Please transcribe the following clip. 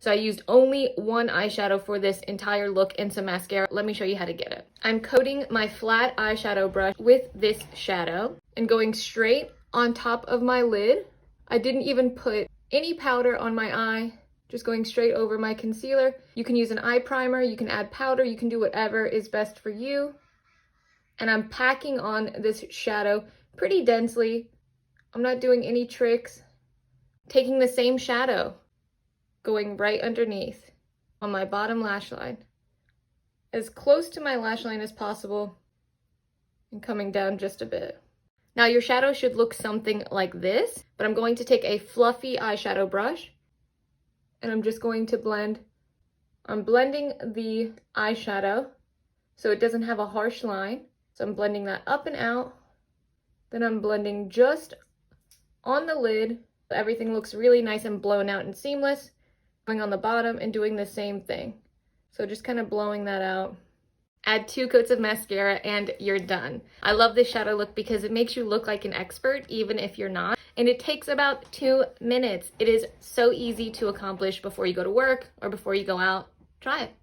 So I used only one eyeshadow for this entire look and some mascara. Let me show you how to get it. I'm coating my flat eyeshadow brush with this shadow and going straight on top of my lid. I didn't even put any powder on my eye, just going straight over my concealer. You can use an eye primer, you can add powder, you can do whatever is best for you. And I'm packing on this shadow pretty densely. I'm not doing any tricks. Taking the same shadow, going right underneath on my bottom lash line, as close to my lash line as possible, and coming down just a bit. Now your shadow should look something like this, but I'm going to take a fluffy eyeshadow brush and I'm just going to blend. I'm blending the eyeshadow so it doesn't have a harsh line. So I'm blending that up and out. Then I'm blending just on the lid. Everything looks really nice and blown out and seamless. Going on the bottom and doing the same thing. So just kind of blowing that out. Add 2 coats of mascara and you're done. I love this shadow look because it makes you look like an expert even if you're not. And it takes about 2 minutes. It is so easy to accomplish before you go to work or before you go out. Try it.